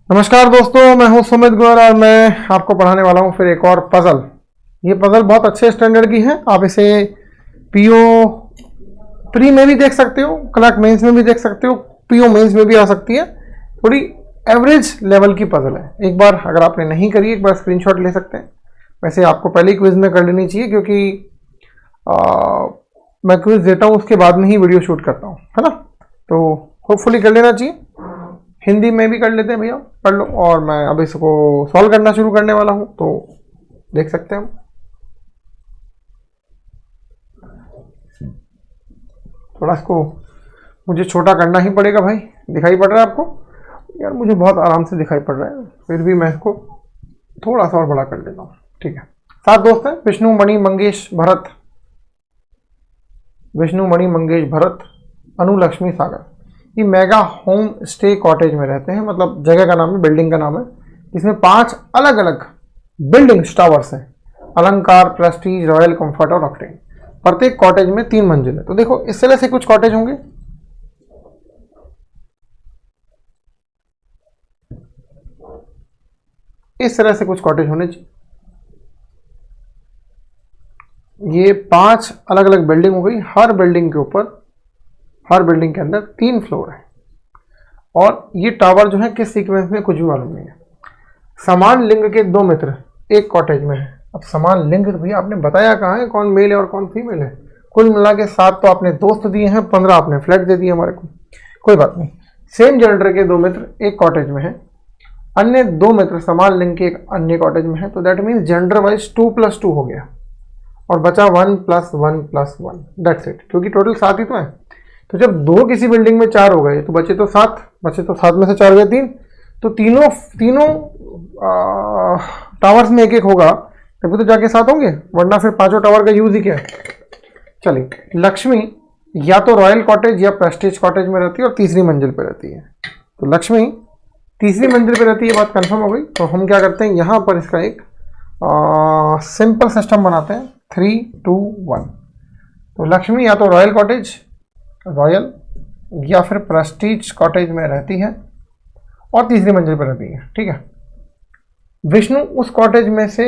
नमस्कार दोस्तों, मैं हूं सुमित गोयल और मैं आपको पढ़ाने वाला हूं फिर एक और पजल। ये पजल बहुत अच्छे स्टैंडर्ड की है। आप इसे पीओ प्री में भी देख सकते हो, क्लर्क मेंस में भी देख सकते हो, पीओ मेंस में भी आ सकती है। थोड़ी एवरेज लेवल की पजल है। एक बार अगर आपने नहीं करी, एक बार स्क्रीनशॉट ले सकते हैं। वैसे आपको पहले ही क्विज में कर लेनी चाहिए, क्योंकि मैं क्विज देता हूँ उसके बाद में ही वीडियो शूट करता हूँ, है ना। तो होपफुली कर लेना चाहिए। हिंदी में भी कर लेते हैं भैया, पढ़ लो। और मैं अब इसको सॉल्व करना शुरू करने वाला हूं, तो देख सकते हैं। थोड़ा इसको मुझे छोटा करना ही पड़ेगा भाई। दिखाई पड़ रहा है आपको? यार मुझे बहुत आराम से दिखाई पड़ रहा है, फिर भी मैं इसको थोड़ा सा और बड़ा कर देता हूँ। ठीक है। 7 दोस्त हैं: विष्णु, मणि, मंगेश, भरत। विष्णु, मणि, मंगेश, भरत, अनु, लक्ष्मी, सागर। ये मेगा होम स्टे कॉटेज में रहते हैं। मतलब जगह का नाम है, बिल्डिंग का नाम है। इसमें 5 अलग अलग बिल्डिंग्स, टावर्स हैं: अलंकार, प्रेस्टीज, रॉयल, कंफर्ट और ऑक्टेन। प्रत्येक कॉटेज में 3 मंजिल है। तो देखो, इस तरह से कुछ कॉटेज होंगे। इस तरह से कुछ कॉटेज होने चाहिए। ये 5 अलग अलग बिल्डिंग हो गई। हर बिल्डिंग के ऊपर, हर बिल्डिंग के अंदर 3 फ्लोर है। और ये टावर जो है किस सीक्वेंस में, कुछ भी मालूम नहीं है। समान लिंग के 2 मित्र एक कॉटेज में है। अब समान लिंग भी आपने बताया कहाँ है, कौन मेल है और कौन फीमेल है। कुल मिला के 7 तो आपने दोस्त दिए हैं, 15 आपने फ्लैट दे दिए हमारे को। कोई बात नहीं। सेम जेंडर के 2 मित्र एक कॉटेज में है, अन्य 2 मित्र समान लिंग के एक अन्य कॉटेज में है। तो दैट मीन्स जेंडर वाइज 2+2 हो गया, और बचा 1+1+1। That's it. क्योंकि टोटल 7 ही तो है। तो जब 2 किसी बिल्डिंग में 4 हो गए, तो बचे तो 7। बचे तो 7 में से 4 गए 3। तो तीनों टावर्स में एक एक होगा, तभी तो जाके 7 होंगे, वरना फिर 5 टावर का यूज ही क्या है। चलिए, लक्ष्मी या तो रॉयल कॉटेज या प्रेस्टीज कॉटेज में रहती है और तीसरी मंजिल पर रहती है। तो लक्ष्मी तीसरी मंजिल पर रहती है, बात कंफर्म हो गई। तो हम क्या करते हैं, यहाँ पर इसका एक सिंपल सिस्टम बनाते हैं, 3, 2, 1। तो लक्ष्मी या तो रॉयल कॉटेज, रॉयल या फिर प्रेस्टीज कॉटेज में रहती है और तीसरी मंजिल पर रहती है। ठीक है। विष्णु उस कॉटेज में से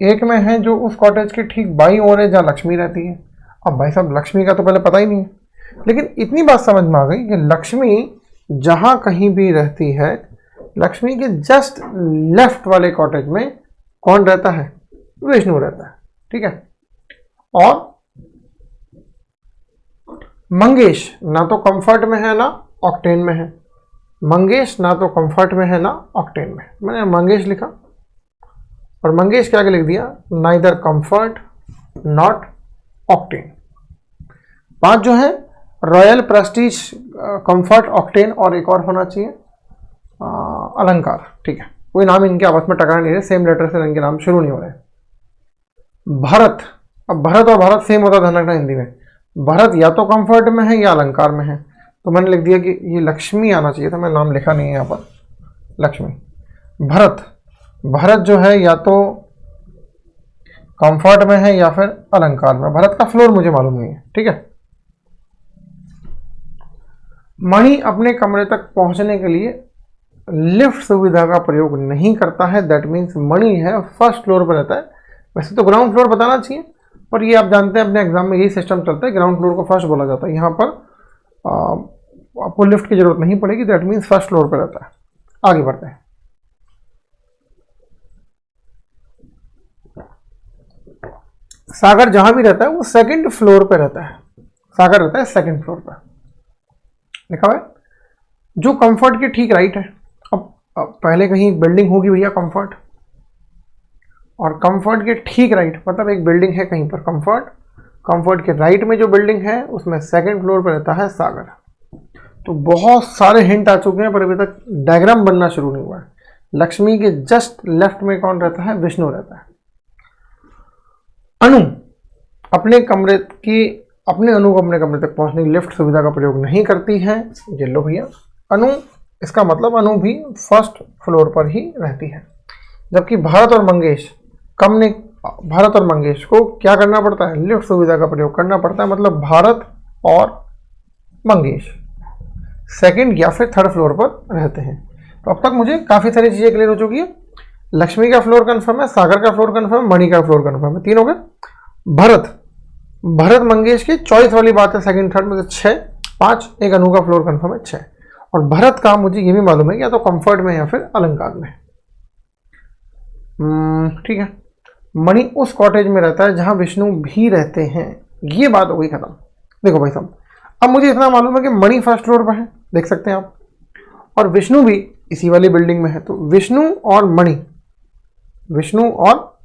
एक में है जो उस कॉटेज के ठीक बाईं ओर है जहाँ लक्ष्मी रहती है। अब भाई साहब, लक्ष्मी का तो पहले पता ही नहीं है, लेकिन इतनी बात समझ में आ गई कि लक्ष्मी जहां कहीं भी रहती है, लक्ष्मी के जस्ट लेफ्ट वाले कॉटेज में कौन रहता है? विष्णु रहता है। ठीक है। और मंगेश ना तो कंफर्ट में है ना ऑक्टेन में है। मंगेश ना तो कंफर्ट में है ना ऑक्टेन में। मैंने मंगेश लिखा और मंगेश क्या लिख दिया, नाइदर कंफर्ट नॉट ऑक्टेन। 5 जो है रॉयल, प्रेस्टीज, कंफर्ट, ऑक्टेन और एक और होना चाहिए अलंकार। ठीक है। कोई नाम इनके आपस में टकरा नहीं रहे, सेम लेटर से इनके नाम शुरू नहीं हो रहे। भरत, अब भरत और भारत सेम होता, ध्यान रखना हिंदी में। भरत या तो कंफर्ट में है या अलंकार में है। तो मैंने लिख दिया कि ये लक्ष्मी आना चाहिए था, मैं नाम लिखा नहीं है यहाँ पर, लक्ष्मी। भरत, भरत जो है या तो कंफर्ट में है या फिर अलंकार में। भरत का फ्लोर मुझे मालूम नहीं है। ठीक है। मणि अपने कमरे तक पहुंचने के लिए लिफ्ट सुविधा का प्रयोग नहीं करता है। दैट मीन्स मणि है फर्स्ट फ्लोर पर रहता है। वैसे तो ग्राउंड फ्लोर बताना चाहिए, पर ये आप जानते हैं अपने एग्जाम में यही सिस्टम चलता है, ग्राउंड फ्लोर को फर्स्ट बोला जाता है। यहाँ पर आपको लिफ्ट की जरूरत नहीं पड़ेगी। दैट मीन्स फर्स्ट फ्लोर पर रहता है। आगे बढ़ते हैं। सागर जहां भी रहता है वो 2nd फ्लोर पे रहता है। सागर रहता है 2nd फ्लोर पर, लिखा हुआ है, जो कंफर्ट के ठीक राइट है। अब पहले कहीं बिल्डिंग होगी भैया कंफर्ट, और कंफर्ट के ठीक राइट मतलब एक बिल्डिंग है कहीं पर कंफर्ट, कंफर्ट के राइट में जो बिल्डिंग है उसमें 2nd फ्लोर पर रहता है सागर। तो बहुत सारे हिंट आ चुके हैं, पर अभी तक डायग्राम बनना शुरू नहीं हुआ है। लक्ष्मी के जस्ट लेफ्ट में कौन रहता है? विष्णु रहता है। अनु अपने कमरे की अपने अनु को अपने कमरे तक पहुंचने की लिफ्ट सुविधा का प्रयोग नहीं करती है। ये लो भैया, अनु, इसका मतलब अनु भी फर्स्ट फ्लोर पर ही रहती है। जबकि भारत और मंगेश भारत और मंगेश को क्या करना पड़ता है? लिफ्ट सुविधा का प्रयोग करना पड़ता है। मतलब भारत और मंगेश 2nd या फिर 3rd फ्लोर पर रहते हैं। तो अब तक मुझे काफ़ी सारी चीज़ें क्लियर हो चुकी है। लक्ष्मी का फ्लोर कन्फर्म है, सागर का फ्लोर कन्फर्म है, मणि का फ्लोर कन्फर्म है, 3 हो गए। भरत मंगेश की चॉइस वाली बात है, सेकंड थर्ड में से 6, 5, एक अनु का फ्लोर कन्फर्म है 6। और भरत का मुझे ये भी मालूम है कि या तो कंफर्ट में या फिर अलंकार में। ठीक है। मणि उस कॉटेज में रहता है जहां विष्णु भी रहते हैं, ये बात हो गई खत्म। देखो भाई साहब, अब मुझे इतना मालूम है कि मणि फर्स्ट फ्लोर पर है, देख सकते हैं आप, और विष्णु भी इसी वाली बिल्डिंग में है। तो विष्णु और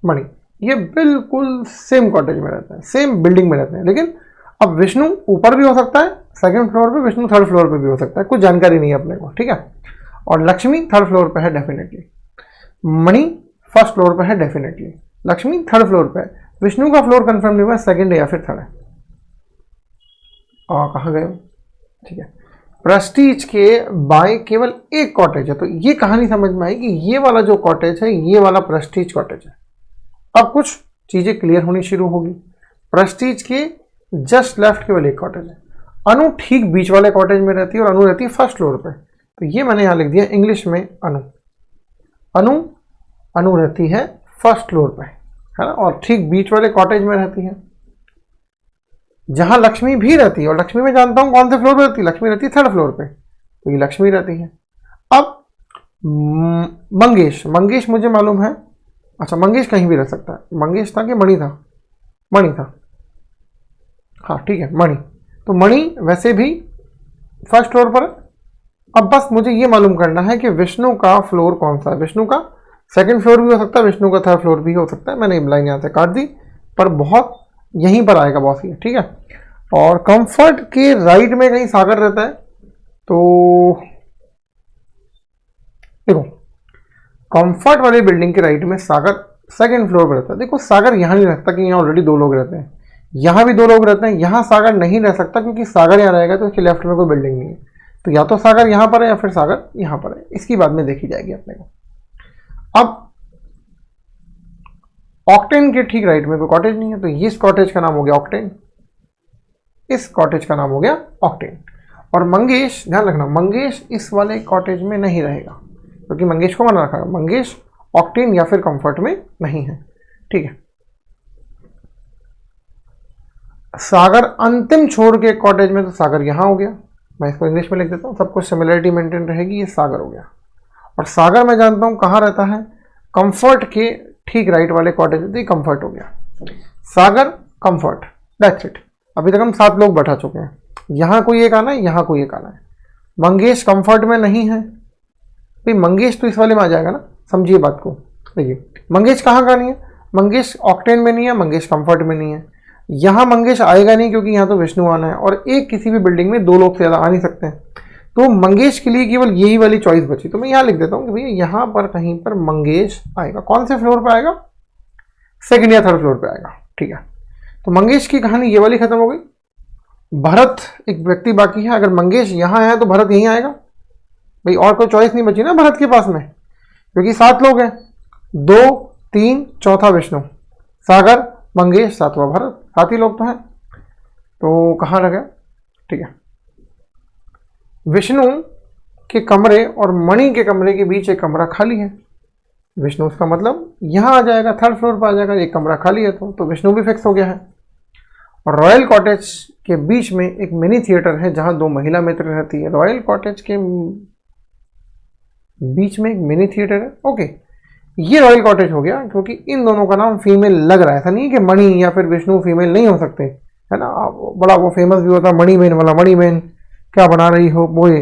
मणि ये बिल्कुल सेम कॉटेज में रहते हैं, सेम बिल्डिंग में रहते हैं। लेकिन अब विष्णु ऊपर भी हो सकता है सेकंड फ्लोर पे, विष्णु थर्ड फ्लोर पे भी हो सकता है, कुछ जानकारी नहीं है अपने को, ठीक है। और लक्ष्मी थर्ड फ्लोर पे है डेफिनेटली, मणि फर्स्ट फ्लोर पे है डेफिनेटली, लक्ष्मी थर्ड फ्लोर पे है। विष्णु का फ्लोर कंफर्म नहीं हुआ, सेकंड है या फिर थर्ड है। कहाँ गए? ठीक है। प्रेस्टीज के बाय केवल एक कॉटेज है, तो ये कहानी समझ में आई कि ये वाला जो कॉटेज है ये वाला प्रेस्टीज कॉटेज है। अब कुछ चीजें क्लियर होनी शुरू होगी। प्रेस्टीज के जस्ट लेफ्ट केवल एक कॉटेज है, अनु ठीक बीच वाले कॉटेज में रहती है और अनु रहती है फर्स्ट फ्लोर पे। तो ये मैंने यहां लिख दिया इंग्लिश में अनु रहती है फर्स्ट फ्लोर पे, है ना, और ठीक बीच वाले कॉटेज में रहती है जहां लक्ष्मी भी रहती है। और लक्ष्मी में जानता हूं कौन से फ्लोर पे रहती है, लक्ष्मी रहती है थर्ड फ्लोर पे, तो ये लक्ष्मी रहती है। अब मंगेश मुझे मालूम है, अच्छा मंगेश कहीं भी रह सकता है, मंगेश था कि मणि था, हाँ ठीक है मणि, तो मणि वैसे भी फर्स्ट फ्लोर पर है। अब बस मुझे ये मालूम करना है कि विष्णु का फ्लोर कौन सा है। विष्णु का सेकंड फ्लोर भी हो सकता है, विष्णु का थर्ड फ्लोर भी हो सकता है। मैंने लाइन यहाँ से काट दी, पर बहुत यहीं पर आएगा बॉस ये, ठीक है। और कंफर्ट के राइट में कहीं सागर रहता है, तो देखो कंफर्ट वाली बिल्डिंग के राइट में सागर सेकंड फ्लोर पर रहता है। देखो सागर यहाँ नहीं रहता कि यहाँ ऑलरेडी 2 लोग रहते हैं, यहाँ भी 2 लोग रहते हैं, यहाँ सागर नहीं रह सकता क्योंकि सागर यहाँ रहेगा तो उसके लेफ्ट में कोई बिल्डिंग नहीं है। तो या तो सागर यहाँ पर है या फिर सागर यहाँ पर है, इसकी बाद में देखी जाएगी अपने को। अब ऑक्टेन के ठीक राइट में कोई कॉटेज नहीं है, तो इस कॉटेज का नाम हो गया ऑक्टेन, इस कॉटेज का नाम हो गया ऑक्टेन। और मंगेश, ध्यान रखना मंगेश इस वाले कॉटेज में नहीं रहेगा क्योंकि मंगेश को मना रखा है, मंगेश ऑक्टेन या फिर कंफर्ट में नहीं है, ठीक है। सागर अंतिम छोर के कॉटेज में, तो सागर यहां हो गया, मैं इसको इंग्लिश में लिख देता हूं, सब कुछ सिमिलरिटी मेंटेन रहेगी, ये सागर हो गया। और सागर मैं जानता हूं कहां रहता है, कंफर्ट के ठीक राइट वाले कॉटेज में, तो कंफर्ट हो गया, सागर कंफर्ट, दैट्स इट। अभी तक हम 7 लोग बैठा चुके हैं, यहां कोई एक आना है, यहां कोई एक आना है। मंगेश कंफर्ट में नहीं है, भाई मंगेश तो इस वाले में आ जाएगा ना, समझिए बात को। देखिए मंगेश कहाँ का नहीं है, मंगेश ऑक्टेन में नहीं है, मंगेश कंफर्ट में नहीं है, यहाँ मंगेश आएगा नहीं क्योंकि यहाँ तो विष्णु आना है, और एक किसी भी बिल्डिंग में 2 लोग से ज़्यादा आ नहीं सकते हैं। तो मंगेश के लिए केवल यही वाली चॉइस बची, तो मैं यहाँ लिख देता हूँ कि भैया यहाँ पर कहीं पर मंगेश आएगा। कौन से फ्लोर पे आएगा, सेकंड या थर्ड फ्लोर पे आएगा, ठीक है। तो मंगेश की कहानी ये वाली खत्म हो गई। भरत एक व्यक्ति बाकी है, अगर मंगेश यहाँ है तो भरत यहीं आएगा भाई, और कोई चॉइस नहीं बची ना भरत के पास में, क्योंकि 7 लोग हैं, 2, 3, चौथा विष्णु, सागर, मंगेश, 7वां भरत, 7 ही लोग तो हैं। तो कहाँ रह गया, ठीक है। विष्णु के कमरे और मणि के कमरे के बीच एक कमरा खाली है, विष्णु उसका मतलब यहाँ आ जाएगा, थर्ड फ्लोर पर आ जाएगा, एक कमरा खाली है तो विष्णु भी फिक्स हो गया है। और रॉयल कॉटेज के बीच में एक मिनी थिएटर है जहाँ 2 महिला मित्र रहती है। रॉयल कॉटेज के बीच में एक मिनी थिएटर है, ओके, ये रॉयल कॉटेज हो गया क्योंकि इन दोनों का नाम फीमेल लग रहा है। ऐसा नहीं है कि मणि या फिर विष्णु फीमेल नहीं हो सकते, है ना। बड़ा वो फेमस भी होता है मणि बेन वाला, मणि बेन क्या बना रही हो, पोहे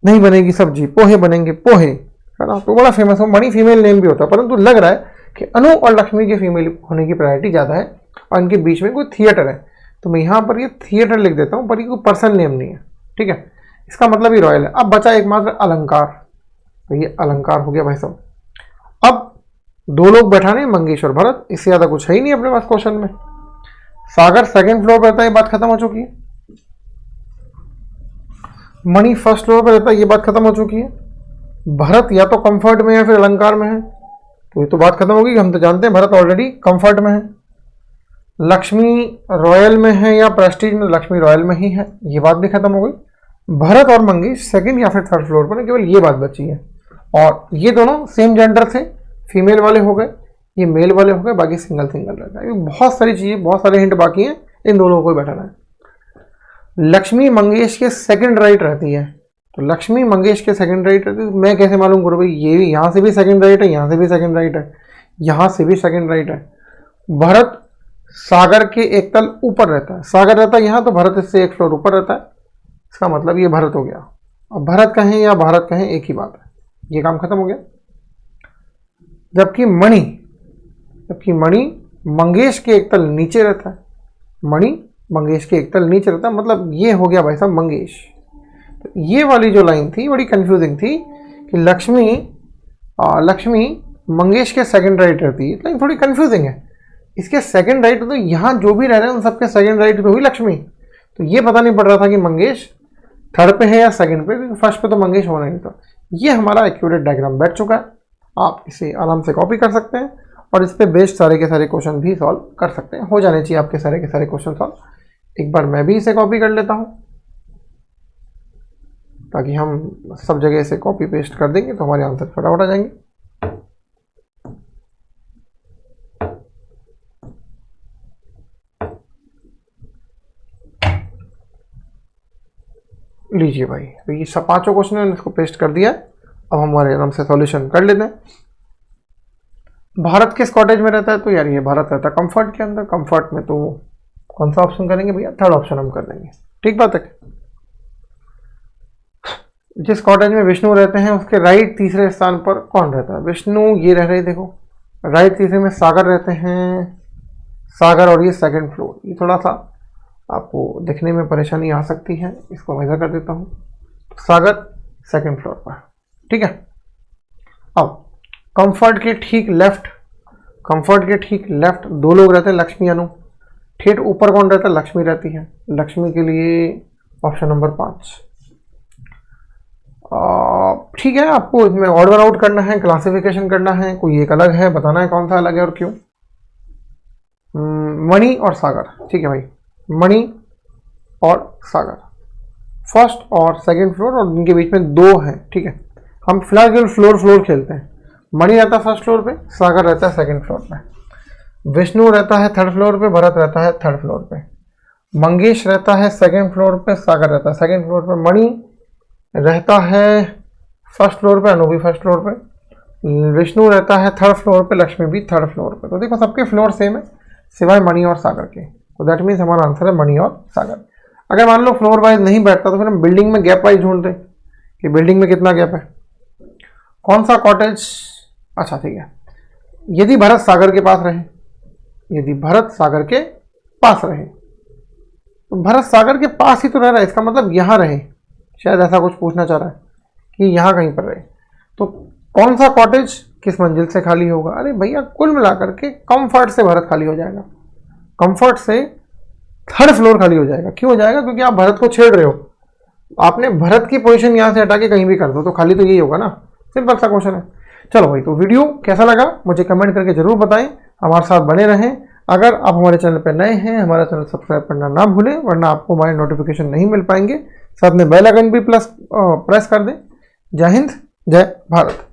नहीं बनेगी सब्जी, पोहे बनेंगे पोहे, है ना, तो बड़ा फेमस हो। मणि फीमेल नेम भी होता है, परंतु लग रहा है कि अनु और लक्ष्मी के फीमेल होने की प्रायोरिटी ज़्यादा है और इनके बीच में कोई थिएटर है, तो मैं यहाँ पर ये थिएटर लिख देता हूँ, पर ये कोई पर्सन नेम नहीं है, ठीक है। इसका मतलब ये रॉयल है। अब बचा एकमात्र अलंकार, तो ये अलंकार हो गया भाई साहब। अब 2 लोग बैठाने, मंगेश और भरत, इससे ज़्यादा कुछ है ही नहीं अपने पास क्वेश्चन में। सागर सेकंड फ्लोर पर रहता है, ये बात खत्म हो चुकी है। मणि फर्स्ट फ्लोर पर रहता है, ये बात खत्म हो चुकी है। भरत या तो कंफर्ट में है फिर अलंकार में है, तो ये तो बात खत्म होगी, हम तो जानते हैं भरत ऑलरेडी कंफर्ट में है। लक्ष्मी रॉयल में है या प्रेस्टीज में, लक्ष्मी रॉयल में ही है, ये बात भी खत्म हो गई। भरत और मंगेश सेकंड या फिर थर्ड फ्लोर पर है, केवल ये बात बची है। और ये दोनों सेम जेंडर थे, फीमेल वाले हो गए, ये मेल वाले हो गए, बाकी सिंगल सिंगल रहता है। बहुत सारी चीज़ें, बहुत सारे हिंट बाकी हैं, इन दोनों को बैठाना है। लक्ष्मी मंगेश के सेकंड राइट रहती है, तो लक्ष्मी मंगेश के सेकंड राइट रहती है, तो मैं कैसे मालूम करूँ भाई? ये भी यहाँ से भी सेकंड राइट है, यहाँ से भी सेकंड राइट है, यहाँ से भी सेकंड राइट है। भरत सागर के एक तल ऊपर रहता है, सागर रहता है यहाँ, तो भरत इससे एक फ्लोर ऊपर रहता है, इसका मतलब ये भरत हो गया। अब भरत कहें या भारत कहें एक ही बात है, ये काम खत्म हो गया। जबकि मणि मंगेश के एक तल नीचे रहता है, मणि मंगेश के एक तल नीचे रहता है, मतलब ये हो गया भाई साहब मंगेश। तो ये वाली जो लाइन थी बड़ी कंफ्यूजिंग थी कि लक्ष्मी मंगेश के सेकंड राइट रहती है, लाइन थोड़ी कंफ्यूजिंग है। इसके सेकंड राइट तो यहाँ जो भी रह रहे हैं उन सबके सेकंड राइट तो हुई लक्ष्मी, तो ये पता नहीं पड़ रहा था कि मंगेश थर्ड पे है या सेकंड पे, फर्स्ट पे तो मंगेश होना ही था। ये हमारा एक्यूरेट डायग्राम बैठ चुका है, आप इसे आराम से कॉपी कर सकते हैं और इस पे बेस्ड सारे के सारे क्वेश्चन भी सॉल्व कर सकते हैं। हो जाने चाहिए आपके सारे के सारे क्वेश्चन सॉल्व। एक बार मैं भी इसे कॉपी कर लेता हूँ, ताकि हम सब जगह इसे कॉपी पेस्ट कर देंगे तो हमारे आंसर फटाफट आ जाएंगे। लीजिए भाई, तो ये सब पांचों क्वेश्चन है, इसको पेस्ट कर दिया। अब हमारे आराम से सॉल्यूशन कर लेते हैं। भारत किस कॉटेज में रहता है? तो यार ये भारत रहता है कंफर्ट के अंदर। कंफर्ट में तो कौन सा ऑप्शन करेंगे भैया? थर्ड ऑप्शन हम कर देंगे, ठीक बात है। जिस कॉटेज में विष्णु रहते हैं उसके राइट तीसरे स्थान पर कौन रहता है? विष्णु ये रह रहे, देखो राइट तीसरे में सागर रहते हैं, सागर, और ये सेकंड फ्लोर। ये थोड़ा सा आपको दिखने में परेशानी आ सकती है, इसको मैं इधर कर देता हूँ। सागर सेकंड फ्लोर पर, ठीक है। अब कंफर्ट के ठीक लेफ्ट दो लोग रहते हैं, लक्ष्मी अनु। ठेठ ऊपर कौन रहता है? लक्ष्मी रहती है। लक्ष्मी के लिए ऑप्शन नंबर 5, ठीक है। आपको इसमें ऑर्डर आउट करना है, क्लासिफिकेशन करना है, कोई एक अलग है, बताना है कौन सा अलग है और क्यों। मणि और सागर, ठीक है भाई, मणि और सागर फर्स्ट और सेकंड फ्लोर, और उनके बीच में 2 हैं, ठीक है। हम फिलहाल केवल फ्लोर खेलते हैं। मणि रहता है फर्स्ट फ्लोर पे, सागर रहता है सेकंड फ्लोर पे, विष्णु रहता है थर्ड फ्लोर पे, भरत रहता है थर्ड फ्लोर पे, मंगेश रहता है सेकंड फ्लोर पे, सागर रहता है सेकंड फ्लोर पे, मणि रहता है फर्स्ट फ्लोर पे, अनु भी फर्स्ट फ्लोर पे, विष्णु रहता है थर्ड फ्लोर पे, लक्ष्मी भी थर्ड फ्लोर पे। तो देखो सबके फ्लोर सेम है सिवाय मणि और सागर के, तो दैट मीन्स हमारा आंसर है मणि और सागर। अगर मान लो फ्लोर वाइज नहीं बैठता तो फिर हम बिल्डिंग में गैप वाइज ढूंढते कि बिल्डिंग में कितना गैप है, कौन सा कॉटेज। अच्छा ठीक है, यदि भरत सागर के पास रहे, तो भरत सागर के पास ही तो रह रहा है, इसका मतलब यहाँ रहे, शायद ऐसा कुछ पूछना चाह रहा है कि यहाँ कहीं पर रहे। तो कौन सा कॉटेज किस मंजिल से खाली होगा? अरे भैया कुल मिलाकर के कंफर्ट से भरत खाली हो जाएगा, कंफर्ट से थर्ड फ्लोर खाली हो जाएगा। क्यों हो जाएगा? क्योंकि आप भरत को छेड़ रहे हो, आपने भरत की पोजीशन यहाँ से हटा के कहीं भी कर दो तो खाली तो यही होगा ना, सिंपल सा क्वेश्चन है। चलो भाई, तो वीडियो कैसा लगा मुझे कमेंट करके जरूर बताएं, हमारे साथ बने रहें। अगर आप हमारे चैनल पर नए हैं, हमारा चैनल सब्सक्राइब करना ना भूलें, वरना आपको हमारे नोटिफिकेशन नहीं मिल पाएंगे। साथ में बेल आइकन भी प्रेस कर दें। जय हिंद, जय भारत।